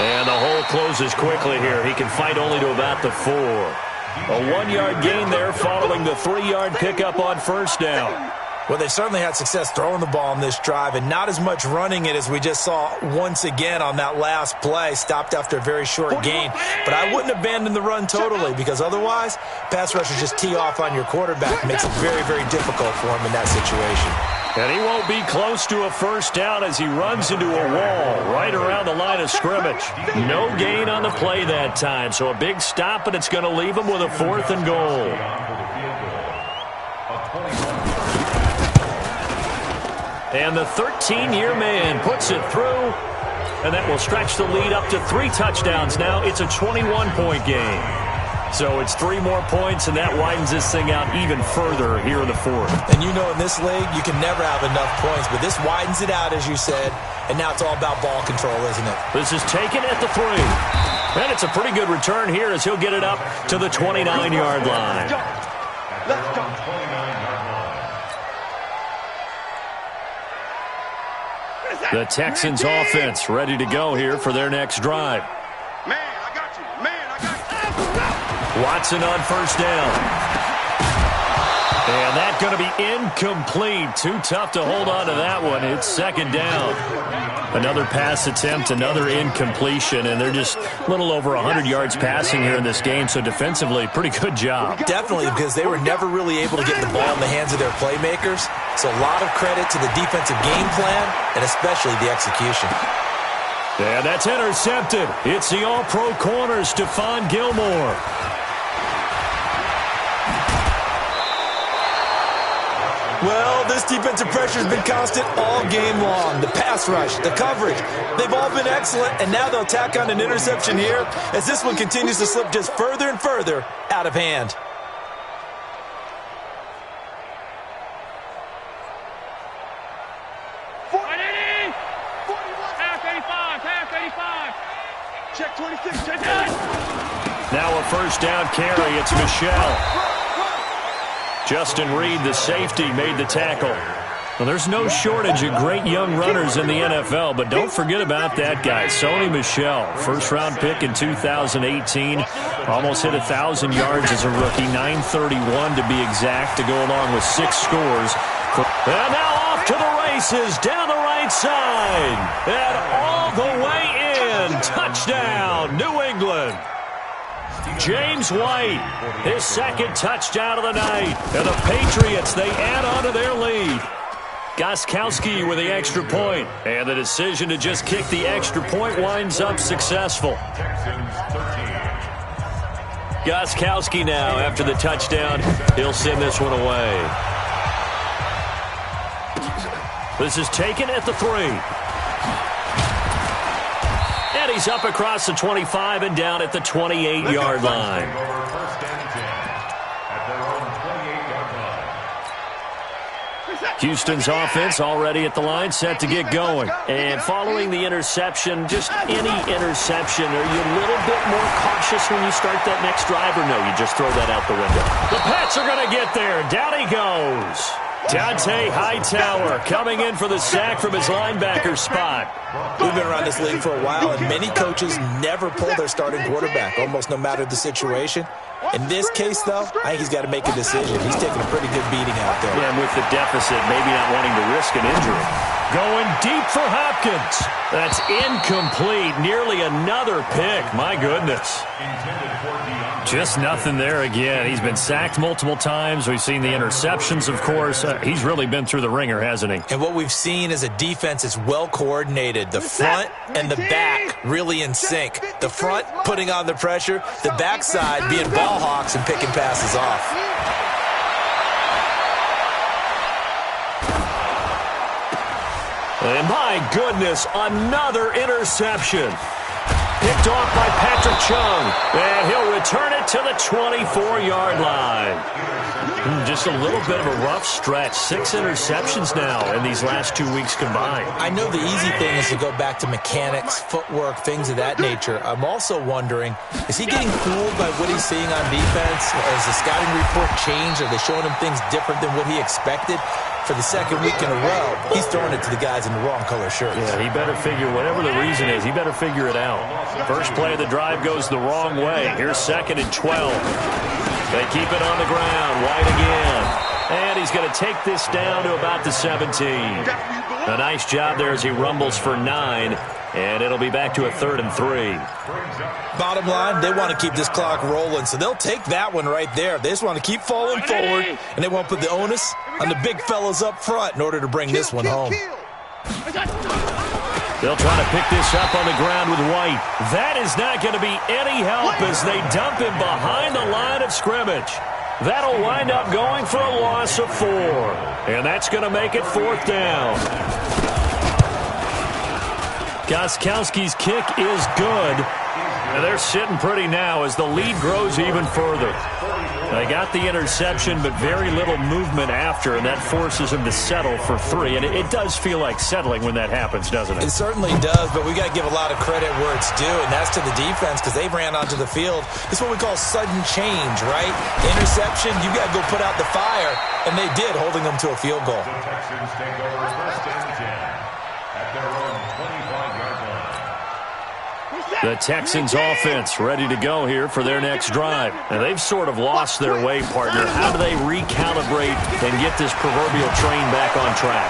And the hole closes quickly here. He can fight only to about the 4. A 1-yard gain there following the 3-yard pickup on first down. Well, they certainly had success throwing the ball on this drive, and not as much running it as we just saw once again on that last play. Stopped after a very short gain. But I wouldn't abandon the run totally, because otherwise, pass rushers just tee off on your quarterback. It makes it very, very difficult for him in that situation. And he won't be close to a first down as he runs into a wall right around the line of scrimmage. No gain on the play that time, so a big stop, and it's going to leave him with a 4th and goal. And the 13-year man puts it through, and that will stretch the lead up to 3 touchdowns. Now it's a 21-point game. So it's 3 more points, and that widens this thing out even further here in the 4th. And you know in this league, you can never have enough points, but this widens it out, as you said, and now it's all about ball control, isn't it? This is taken at the 3. And it's a pretty good return here as he'll get it up to the 29-yard line. Let's go. The Texans offense ready to go here for their next drive. Man, I got you. Watson on first down. And that's going to be incomplete. Too tough to hold on to that one. It's second down. Another pass attempt, another incompletion, and they're just a little over 100 yards passing here in this game, so defensively, pretty good job. Definitely, because they were never really able to get the ball in the hands of their playmakers, so a lot of credit to the defensive game plan, and especially the execution. And that's intercepted. It's the all-pro corner, Stephon Gilmore. Well, this defensive pressure has been constant all game long. The pass rush, the coverage, they've all been excellent, and now they'll tack on an interception here as this one continues to slip just further and further out of hand. Check 26, check that. Now a first down carry. It's Michelle. Justin Reed, the safety, made the tackle. Well, there's no shortage of great young runners in the NFL, but don't forget about that guy, Sony Michel. First-round pick in 2018. Almost hit 1,000 yards as a rookie, 931 to be exact, to go along with 6 scores. And now off to the races, down the right side, and all the way in. Touchdown, New England. James White, his second touchdown of the night. And the Patriots, they add on to their lead. Gostkowski with the extra point. And the decision to just kick the extra point winds up successful. Gostkowski now, after the touchdown, he'll send this one away. This is taken at the 3. And he's up across the 25 and down at the 28-yard line. Houston's offense already at the line, set to get going. And following the interception, just any interception, are you a little bit more cautious when you start that next drive, or no, you just throw that out the window? The Pats are going to get there. Down he goes. Dante Hightower coming in for the sack from his linebacker spot. We've been around this league for a while, and many coaches never pull their starting quarterback, almost no matter the situation. In this case, though, I think he's got to make a decision. He's taking a pretty good beating out there. Yeah, and with the deficit, maybe not wanting to risk an injury. Going deep for Hopkins. That's incomplete. Nearly another pick. My goodness. Just nothing there again. He's been sacked multiple times. We've seen the interceptions, of course. He's really been through the ringer, hasn't he? And what we've seen is a defense that's well coordinated. The front and the back really in sync. The front putting on the pressure. The backside being ball hawks and picking passes off. And my goodness, another interception. Picked off by Patrick Chung. And he'll return it to the 24-yard line. Just a little bit of a rough stretch. 6 interceptions now in these last 2 weeks combined. I know the easy thing is to go back to mechanics, footwork, things of that nature. I'm also wondering, is he getting fooled by what he's seeing on defense? Has the scouting report changed? Are they showing him things different than what he expected? For the second week in a row, he's throwing it to the guys in the wrong color shirts. Yeah, he better figure, whatever the reason is, he better figure it out. First play of the drive goes the wrong way. Here's 2nd and 12. They keep it on the ground. White again. And he's going to take this down to about the 17. A nice job there as he rumbles for 9. And it'll be back to a 3rd and 3. Bottom line, they want to keep this clock rolling, so they'll take that one right there. They just want to keep falling forward, and they want to put the onus on the big fellas up front in order to bring this one home. They'll try to pick this up on the ground with White. That is not going to be any help as they dump him behind the line of scrimmage. That'll wind up going for a loss of 4. And that's going to make it 4th down. Gostkowski's kick is good. And they're sitting pretty now as the lead grows even further. They got the interception, but very little movement after, and that forces him to settle for 3. And it does feel like settling when that happens, doesn't it? It certainly does, but we got to give a lot of credit where it's due, and that's to the defense because they ran onto the field. It's what we call sudden change, right? Interception, you got to go put out the fire, and they did, holding them to a field goal. The Texans take over 1st and 10 at their own 25-yard line. The Texans offense ready to go here for their next drive. And they've sort of lost their way, partner. How do they recalibrate and get this proverbial train back on track?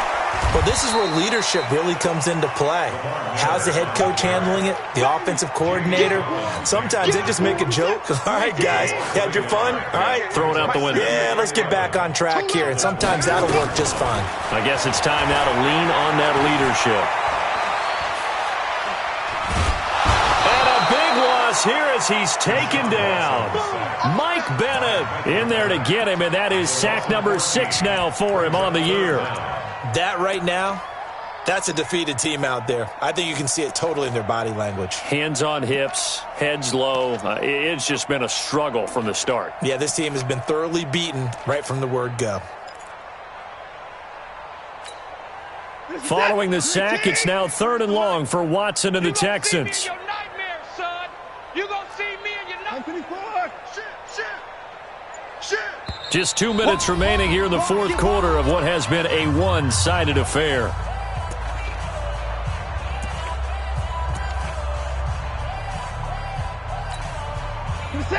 Well, this is where leadership really comes into play. How's the head coach handling it? The offensive coordinator? Sometimes they just make a joke. All right, guys, you had your fun? All right. Throw it out the window. Yeah, let's get back on track here. And sometimes that'll work just fine. I guess it's time now to lean on that leadership. was here as he's taken down. Mike Bennett in there to get him, and that is sack number 6 now for him on the year. That right now, that's a defeated team out there. I think you can see it totally in their body language. Hands on hips, heads low. It's just been a struggle from the start. Yeah, this team has been thoroughly beaten right from the word go. Following the sack, it's now 3rd and long for Watson and the Texans. Just 2 minutes remaining here in the 4th quarter of what has been a one-sided affair.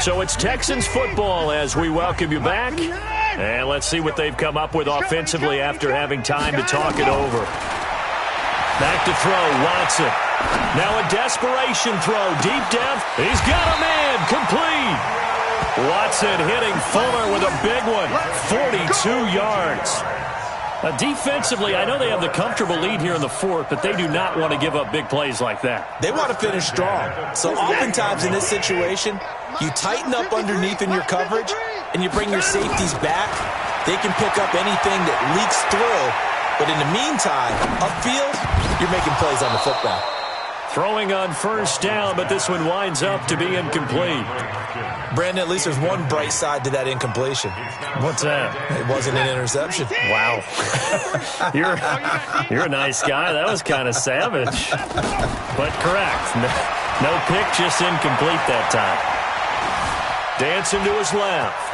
So it's Texans football as we welcome you back. And let's see what they've come up with offensively after having time to talk it over. Back to throw, Watson. Now a desperation throw, deep depth. He's got a man, complete. Watson hitting Fuller with a big one, 42 yards. Defensively, I know they have the comfortable lead here in the 4th, but they do not want to give up big plays like that. They want to finish strong. So oftentimes in this situation, you tighten up underneath in your coverage, and you bring your safeties back. They can pick up anything that leaks through. But in the meantime, upfield, you're making plays on the football. Throwing on 1st down, but this one winds up to be incomplete. Brandon, at least there's one bright side to that incompletion. What's that? It wasn't an interception. Wow. You're a nice guy. That was kind of savage. But correct. No pick, just incomplete that time. Dancing to his left.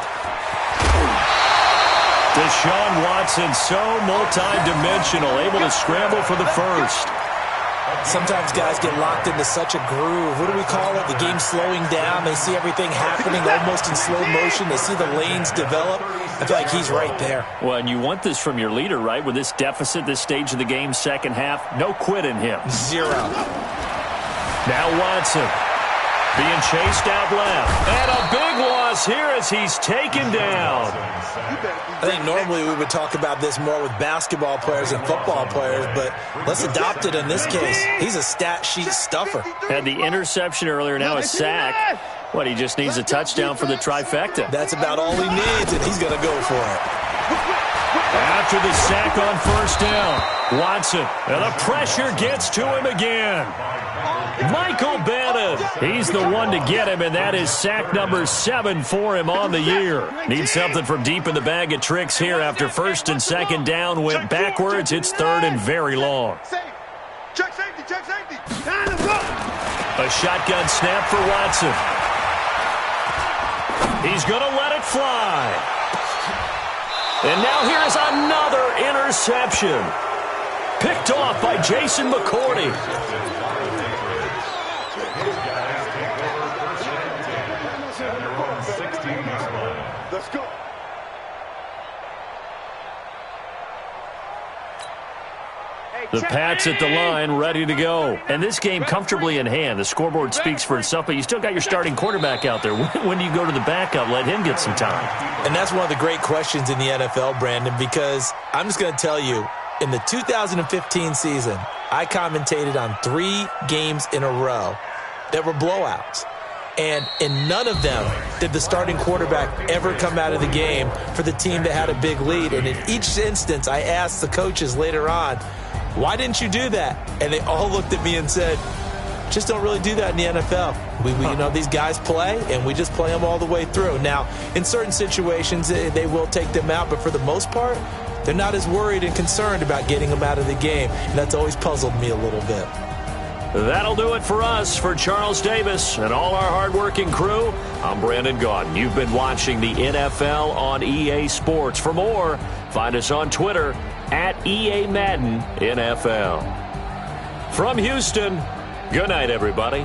Deshaun Watson, so multi-dimensional, able to scramble for the first. Sometimes guys get locked into such a groove. What do we call it? The game's slowing down. They see everything happening almost in slow motion. They see the lanes develop. I feel like he's right there. Well, and you want this from your leader, right? With this deficit, this stage of the game, second half, no quit in him. 0. Now Watson being chased out left. And a big loss here as he's taken down. I think normally we would talk about this more with basketball players and football players, but let's adopt it in this case. He's a stat sheet stuffer. Had the interception earlier, now a sack. What, he just needs a touchdown for the trifecta. That's about all he needs, and he's going to go for it. After the sack on 1st down, Watson, and the pressure gets to him again. Michael Bennett, he's the one to get him, and that is sack number 7 for him on the year. Needs something from deep in the bag of tricks here after 1st and 2nd down went backwards. It's 3rd and very long. Check safety, check safety. A shotgun snap for Watson. He's going to let it fly. And now here's another interception. Picked off by Jason McCourty. Let's go. The Pats at the line, ready to go. And this game comfortably in hand. The scoreboard speaks for itself, but you still got your starting quarterback out there. When do you go to the backup, let him get some time? And that's one of the great questions in the NFL, Brandon, because I'm just going to tell you, in the 2015 season, I commentated on 3 games in a row that were blowouts. And in none of them did the starting quarterback ever come out of the game for the team that had a big lead. And in each instance, I asked the coaches later on, why didn't you do that? And they all looked at me and said, just don't really do that in the NFL. We you know, these guys play, and we just play them all the way through. Now, in certain situations, they will take them out, but for the most part, they're not as worried and concerned about getting them out of the game. And that's always puzzled me a little bit. That'll do it for us. For Charles Davis and all our hardworking crew, I'm Brandon Gaudin. You've been watching the NFL on EA Sports. For more, find us on Twitter at EA Madden NFL. From Houston, good night, everybody.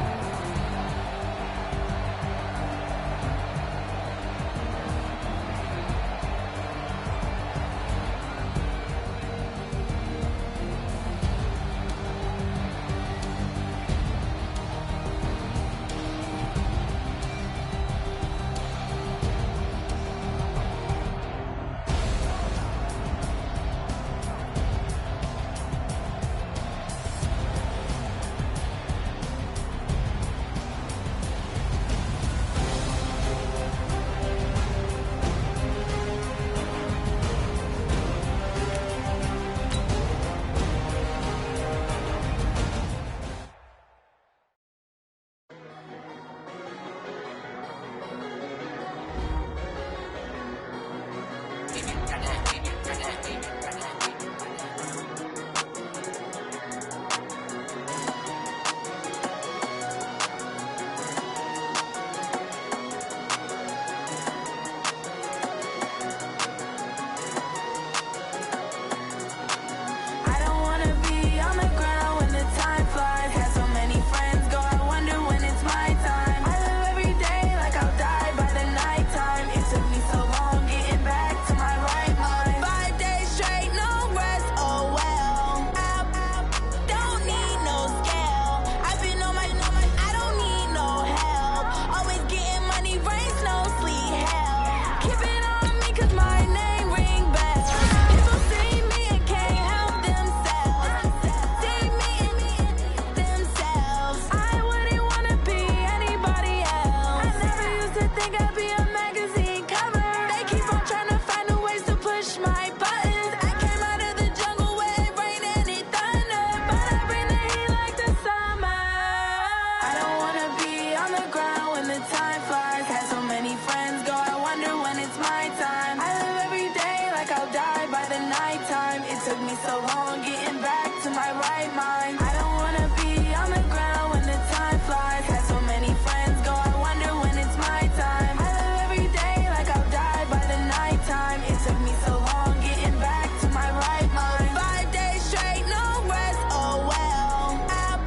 time flies. Had so many friends go, I wonder when it's my time. I live every day like I'll die by the nighttime. It took me so long getting back to my right mind. I don't wanna be on the ground when the time flies. Had so many friends go, I wonder when it's my time. I live every day like I'll die by the nighttime. It took me so long getting back to my right mind. 5 days straight, no rest, oh well. I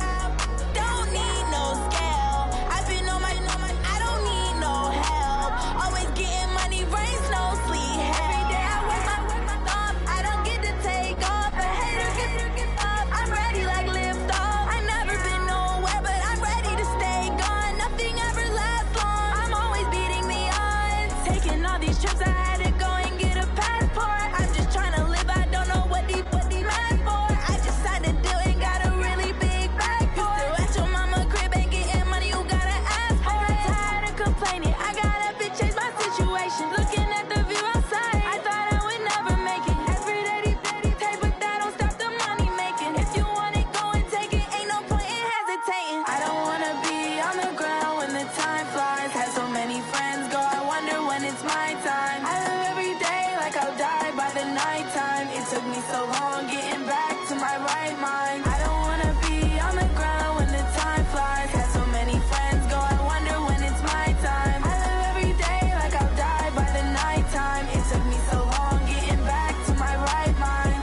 don't need no scale. I've been on my, I don't need no help. Always getting money, rain, snow, sleet, every day I work my thumb. I don't get to take off, a hater get up. I'm ready like lift off. I never been nowhere, but I'm ready to stay gone. Nothing ever lasts long. I'm always beating the odds. Taking all these trips, I had to go and get a passport. I'm just trying to live, I don't know what these mad for. I just had to do it, got a really big bag for it. Still at your mama crib, ain't getting money, you gotta ask for it. I got tired of complaining, I got up and changed my situation. Looking at the view outside, I thought I would never make it. Every day take, but that don't stop the money making. If you want it, go and take it, ain't no point in hesitating. I don't wanna be on the ground when the time flies. Had so many friends go, I wonder when it's my time. I live every day like I'll die by the nighttime. It took me so long getting back to my right mind. I don't wanna be on the ground when the time flies. Had so many friends go, I wonder when it's my time. I live every day like I'll die by the nighttime. It took me so long getting back to my right mind.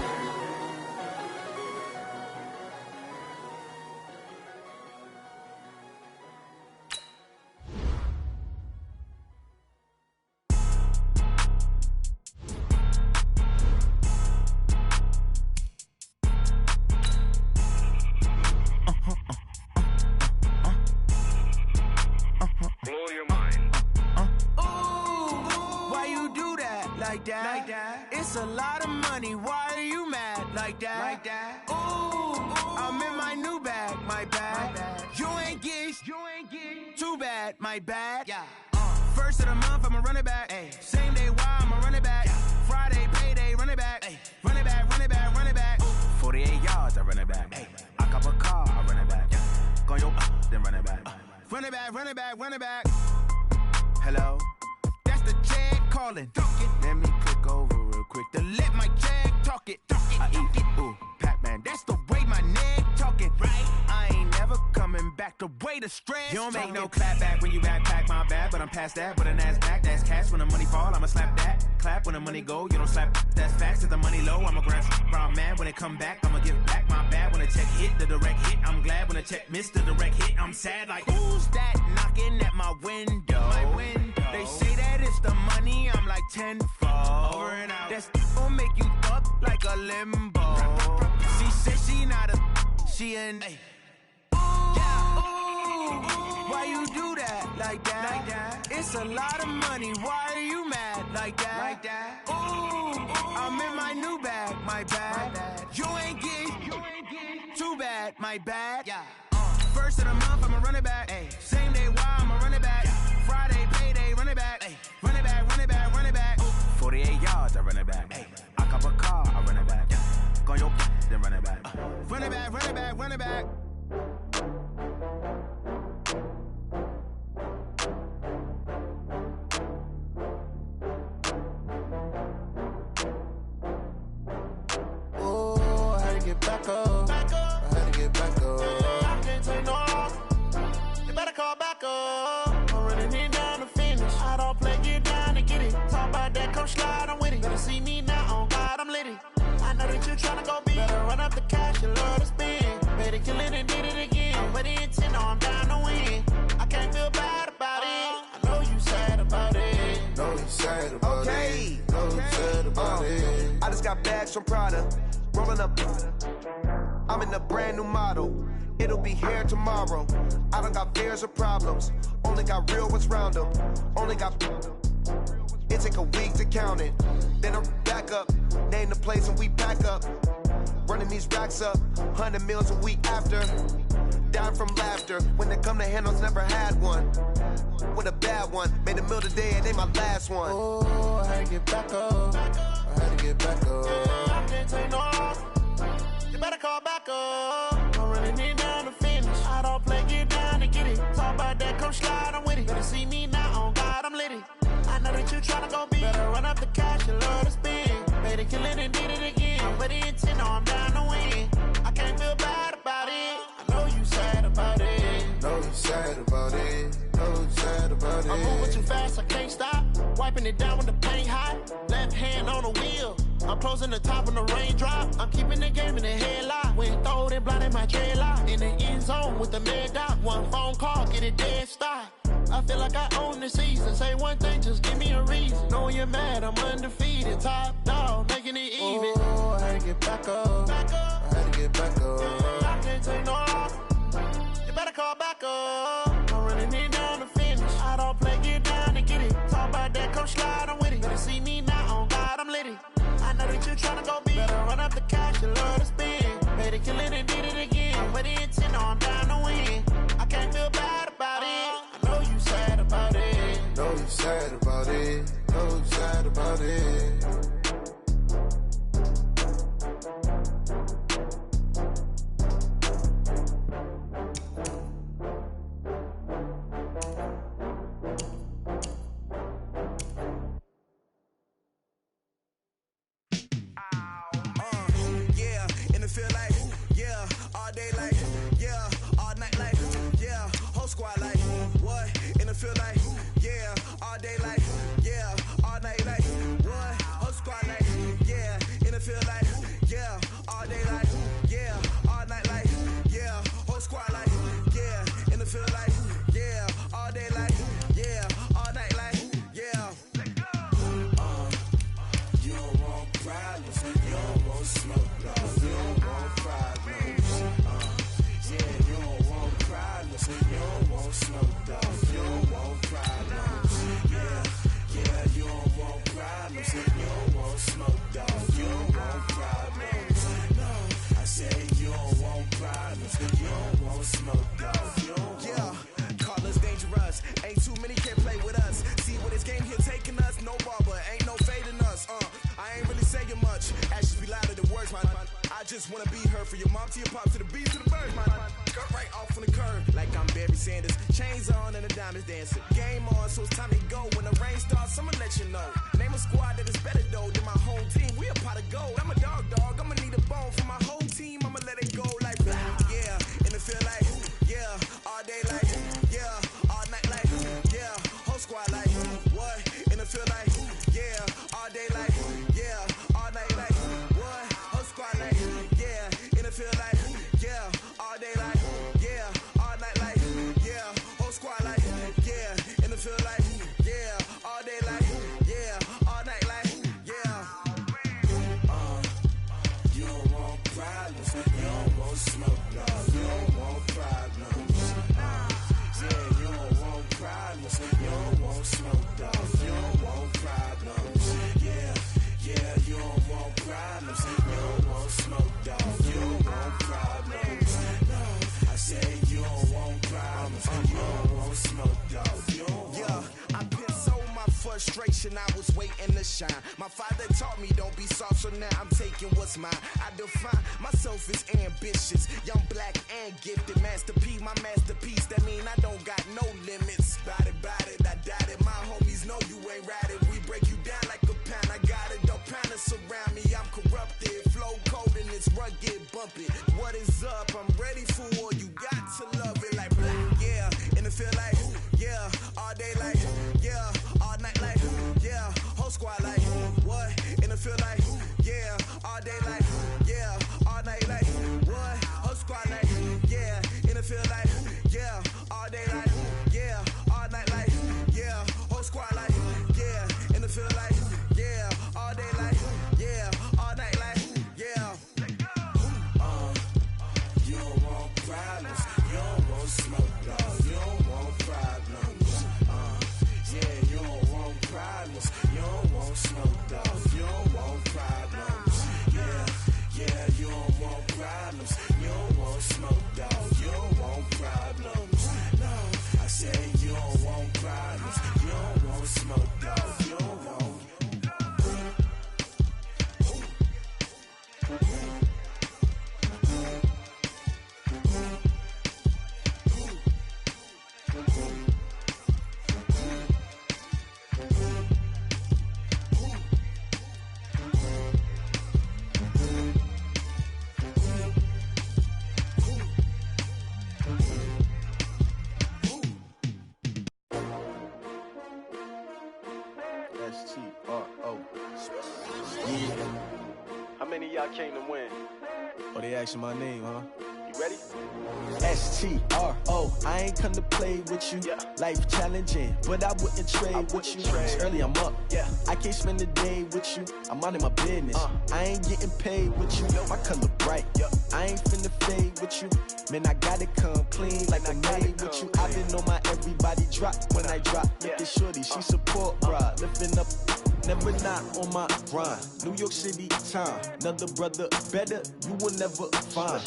Blow your mind. Why you do that like that? Like that? It's a lot of money. Why are you mad like that? Like that? Ooh, I'm in my new bag, my bad. You ain't get too bad, my bad. Yeah. First of the month, I'ma run it back. Ay. Same day, why I'ma run it back. Yeah. Friday, payday, run it back. Ay. Run it back, run it back, run it back. 48 yards, I run it back. Ay. I cop a car, I run it back. Yeah. Go yo, then run it back. Run it back, run it back, run it back. Hello? That's the jag calling. Let me click over real quick to let my jag talk it. I eat it, ooh, Pac-Man. That's the way my neck talking. Right? I ain't never coming back the way the stress. You don't make no clap back when you backpack, my bad, but I'm past that. But a NASDAQ, that's cash. When the money fall, I'ma slap that. Clap when the money go, you don't slap. That's facts. If the money low, I'ma grab brown man. When it come back, I'ma give back my bad. When the check hit, the direct hit, I'm glad. When the check missed the direct hit, I'm sad. Like, who's that knocking at my window? My window. They say that it's the money, I'm like tenfold. Over and out. That's gon' make you up like a limbo. She said she not a, she an. Why you do that like that? Like that? It's a lot of money. Why are you mad like that? Like that? Ooh, I'm in my new bag, my bad. You ain't get too bad, my bad. Yeah. First of the month, I'ma run it back. Ay. Same day, why I'ma run it back. Yeah. Friday, payday, run it back. Ay. Run it back, run it back, run it back. 48 yards, I run it back. Ay. I cop a car, I run it back. Yeah. Go yo, then run it back. Run it back, run it back, run it back. Oh, I had to get back up. I had to get back up. I can't take no loss. You better call back up. I'm running it down to finish. I don't play, get down to get it. Talk about that, come slide, I'm with it. Better see me now, on God, I'm litty. I know that you tryna go big. Better run up the cash, you love to spend. Better kill it and did it again. I'm with the intent, no, I'm down to win. I can't feel bad about it. I know you sad about it. Know you sad about it. Know you sad about it. I just got bags from Prada. Rolling up. I'm in a brand new model. It'll be here tomorrow. I don't got fears or problems. Only got real ones round them. Only got. It take a week to count it. Then I'm back up. Name the place and we pack up. Running these racks up. 100 meals a week after. Down from laughter. When they come to handles, never had one. With a bad one. Made a meal today and ain't my last one. Oh, I had to get back up. I had to get back up. I can't take no loss. You better call back up. I'm running it down to finish. I don't play, get down to get it. Talk about that, come slide, I'm with it. Better see me tryna go big. Better run up the cash, you love to spend. Made it, kill it, and did it again. I'm with the intent, no, I'm down to win. I can't feel bad about it. I know you sad about it. Know you sad about it. Know you sad about it. I'm moving too fast, I can't stop. Wiping it down when the paint hot. Left hand on the wheel. I'm closing the top when the raindrop. I'm keeping the game in the headlock. When throwed and blinded my dreadlock. In the end zone with the mad dot. One phone call, get it dead stop. I feel like I own the season. Say one thing, just give me a reason. Knowing you're mad, I'm undefeated. Top dog, making it even. Oh, I had to get back up. I had to get back up. I can't take no loss. You better call back up. I'm running it down to finish. I don't play, get down and get it. Talk about that, come slide, I'm with it. Better see me now, on God, I'm litty. I know that you tryna go big. Better run up the cash, you love to spend. Made it, kill it, and did it again. With the intent, no, I'm down to win. I can't feel bad about it. I know you sad about it. Know you sad about it. Know you sad about it. Squad like, what? In the field like, yeah, all day like, yeah, all night like, what? Whole squad like, yeah, in the field like, yeah, all day like, yeah, all night like, yeah, whole squad like, yeah, in the field like, yeah, all day like, yeah, all night like, yeah. You don't want problems, you don't want smoke, dog. You don't want problems, yeah, you don't want problems, you don't want smoke, dog. You don't want problems, yeah, you don't want problems, you don't want smoke, dog. You don't want problems, no, I said you don't want problems, you don't want smoke, dog. You don't want. Call us dangerous, ain't too many can play with us. See where this game here taking us, no barber, ain't no fading us. I ain't really saying much, actions be louder than words, man. I just wanna be heard from your mom to your pop to the beat to the birds, man. Cut right off on the curve, like I'm Barry Sanders. Chains on and the diamonds dancing. Game on, so it's time to go. When the rain starts, I'ma let you know. Name a squad that is better though than my home team. We a pot of gold. I'm a dog, I'ma need a bone for my whole team. I'ma let it go like, yeah, in the field like, yeah, all day like, yeah, all night like, yeah, whole squad like, what? In the field like, yeah, all day like, yeah, all night like, what? Whole squad like, yeah, in the field like, yeah, all day like, yeah, all night like, yeah, whole squad like, yeah, in the field like, yeah, all day like, yeah, all night like, yeah. You don't want problems, you don't want smoke, no, you don't want problems. Yeah, you don't want problems, you don't want smoke, dog. You don't want problems. Yeah, you don't want problems, you don't want smoke, dog. You don't want problems. No, I said you don't want problems, you don't want smoke, dog. You don't want. I've been so my frustration, I was waiting to shine. My father taught me don't be soft, so now I'm taking what's mine. I define myself as ambitious, young, black, and gifted. Master P, my masterpiece, that mean I don't got no limits. Bout it, I doubt it. My homies know you ain't ratted. We break you down like a pound. I got it, don't pound to surround me. I'm corrupted, flow cold and it's rugged, bumpy. What is up? I'm ready for war. You got to love it like black. Yeah, in the field like, yeah, all day like, yeah, all night like, yeah, whole squad like, what? In the field like, yeah, all day like, yeah, all night like, what? Whole squad like, yeah, in the field like, yeah, all day like, yeah, all night like, yeah, whole squad like, yeah, in the field like, yeah, all day like, yeah, all night like, yeah. You don't want problems, you don't want smoke, dog. You don't want problems. Yeah, you don't want problems, you don't want smoke, dog. You don't want problems. Yeah, you don't want problems, you don't want smoke, dog. You don't want problems. No, I said you don't want problems, you don't want smoke, dog. You don't want. S-T-R-O. Yeah. How many of y'all came to win? Oh, they asking my name, huh? You ready? S-T-R-O. I ain't come to play with you. Yeah. Life challenging, but I wouldn't trade with you. It's early, I'm up. Yeah. I can't spend the day with you. I'm minding my business. I ain't getting paid with you. My color bright. I ain't finna fade with you. Man, I gotta come clean like I'm made with you. I've been on my everybody drop when I drop. Look at shorty, she support, bruh. Lifting up. Never not on my grind. New York City time. Another brother better, you will never find.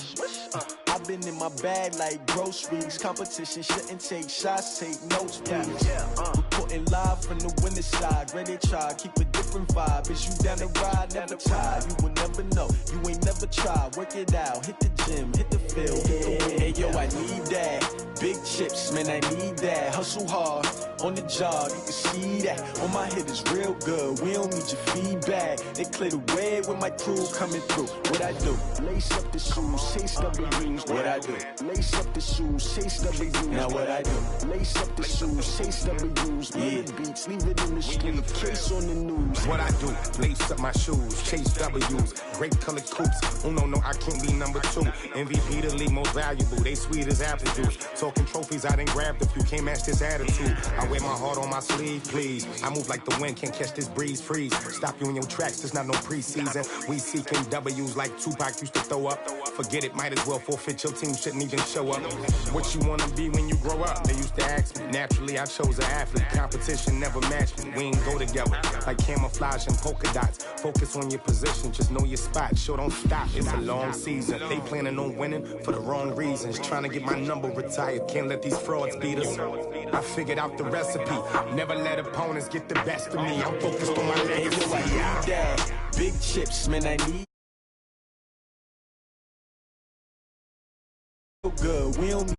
I've been in my bag like groceries. Competition shouldn't take shots, take notes, please. Reporting live from the winning side. Ready to try, keep a different vibe. Is you down the ride, never tired. You will never know, you ain't never tried. Work it out, hit the gym, hit the field, hit the wind. Hey yo, I need that. Big chips, man, I need that. Hustle hard, on the job, you can see that. On my head is real good, we don't need your feedback. They clear the way with my crew coming through. What I do? Lace up the shoes, chase W's. What I do? Lace up the shoes, chase W's. Now what I do? Lace up the shoes, chase W's. Yeah. Beats, leave it in the street, case on the news. What I do? Lace up my shoes, chase W's. Great colored coops. Oh no, I can't be number 2. MVP the league most valuable. They sweet as apple juice. Talking trophies, I done grabbed a few. Can't match this attitude. I wear my heart on my sleeve, please. I move like the wind, can't catch this breeze, freeze. Stop you in your tracks, there's not no preseason. We seeking W's like Tupac used to throw up. Forget it, might as well forfeit. Your team shouldn't even show up. What you wanna be when you grow up? They used to ask me. Naturally, I chose an athlete. Competition never matched me. We ain't go together like camouflage and polka dots. Focus on your position, just know your spot. Sure, don't stop. It's a long season. They planning on winning for the wrong reasons. Trying to get my number retired. Can't let these frauds beat us. I figured out the recipe. Never let opponents get the best of me. I'm focused on my legacy. Hey, yo, I need that. Big chips, man, I need. Good, we don't